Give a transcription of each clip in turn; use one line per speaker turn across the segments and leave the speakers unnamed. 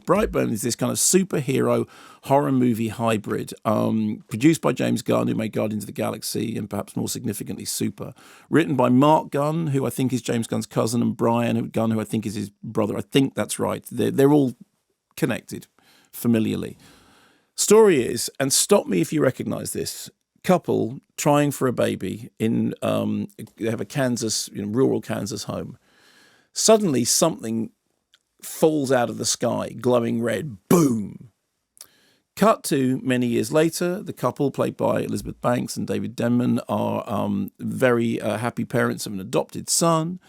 Brightburn is this kind of superhero horror movie hybrid, produced by James Gunn, who made Guardians of the Galaxy and perhaps more significantly Super. Written by Mark Gunn, who I think is James Gunn's cousin, and Brian Gunn, who I think is his brother. I think that's right. They're all connected familiarly. Story is, and stop me if you recognize this, couple trying for a baby in they have a Kansas, rural Kansas home. Suddenly something falls out of the sky, glowing red. Boom. Cut to many years later, the couple, played by Elizabeth Banks and David Denman, are very happy parents of an adopted son,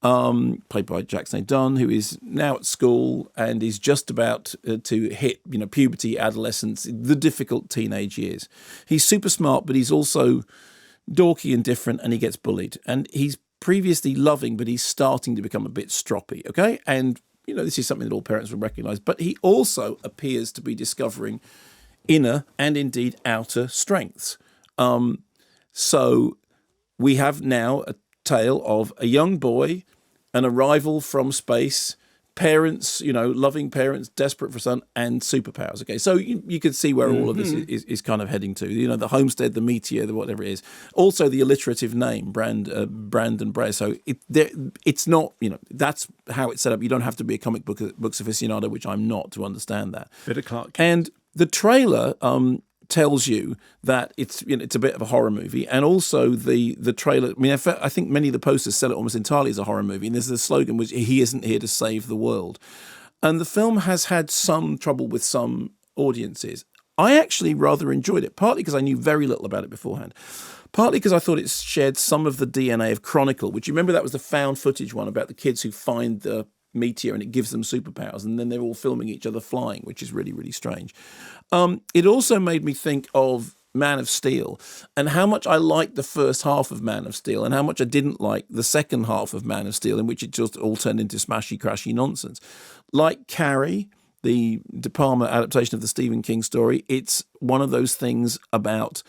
played by Jack St. Dunn, who is now at school and is just about to hit, puberty, adolescence, the difficult teenage years. He's super smart, but he's also dorky and different, and he gets bullied. And he's previously loving, but he's starting to become a bit stroppy, okay? And this is something that all parents will recognise. But he also appears to be discovering inner and indeed outer strengths. So we have now a tale of a young boy, an arrival from space, parents, loving parents, desperate for a son, and superpowers. Okay, so you can see where all of this is kind of heading to. The homestead, the meteor, whatever it is. Also, the alliterative name, Brandon Bray. So it's not, that's how it's set up. You don't have to be a comic books aficionado, which I'm not, to understand that.
Bit of Clark Kent.
And the trailer tells you that it's a bit of a horror movie, and also the trailer. I mean, I think many of the posters sell it almost entirely as a horror movie, and there's the slogan which he isn't here to save the world. And the film has had some trouble with some audiences. I actually rather enjoyed it, partly because I knew very little about it beforehand, partly because I thought it shared some of the DNA of Chronicle, which, you remember, that was the found footage one about the kids who find the meteor and it gives them superpowers, and then they're all filming each other flying, which is really, really strange. It also made me think of Man of Steel and how much I liked the first half of Man of Steel and how much I didn't like the second half of Man of Steel, in which it just all turned into smashy, crashy nonsense. Like Carrie, the De Palma adaptation of the Stephen King story, it's one of those things about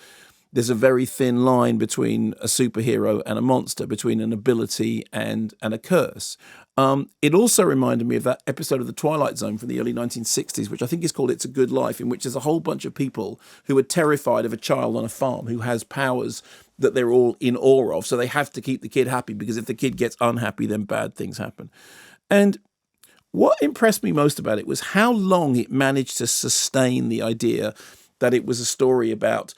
there's a very thin line between a superhero and a monster, between an ability and a curse. It also reminded me of that episode of The Twilight Zone from the early 1960s, which I think is called It's a Good Life, in which there's a whole bunch of people who are terrified of a child on a farm who has powers that they're all in awe of. So they have to keep the kid happy, because if the kid gets unhappy, then bad things happen. And what impressed me most about it was how long it managed to sustain the idea that it was a story about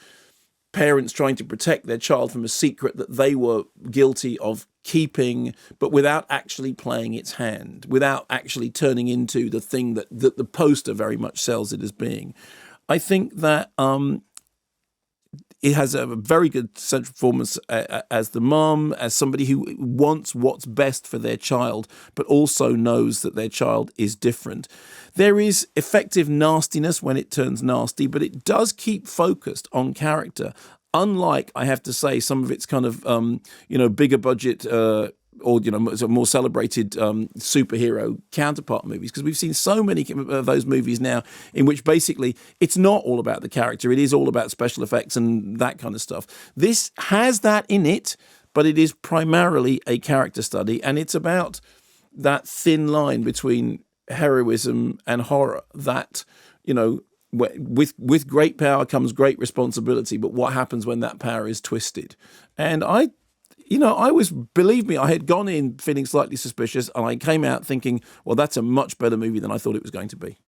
parents trying to protect their child from a secret that they were guilty of keeping, but without actually playing its hand, without actually turning into the thing that the poster very much sells it as being. I think that it has a very good central performance as the mom, as somebody who wants what's best for their child, but also knows that their child is different. There is effective nastiness when it turns nasty, but it does keep focused on character. Unlike, I have to say, some of its kind of, bigger budget or more celebrated superhero counterpart movies, because we've seen so many of those movies now in which basically it's not all about the character, it is all about special effects and that kind of stuff. This has that in it, but it is primarily a character study, and it's about that thin line between heroism and horror, that, with great power comes great responsibility, but what happens when that power is twisted? And believe me, I had gone in feeling slightly suspicious, and I came out thinking, well, that's a much better movie than I thought it was going to be.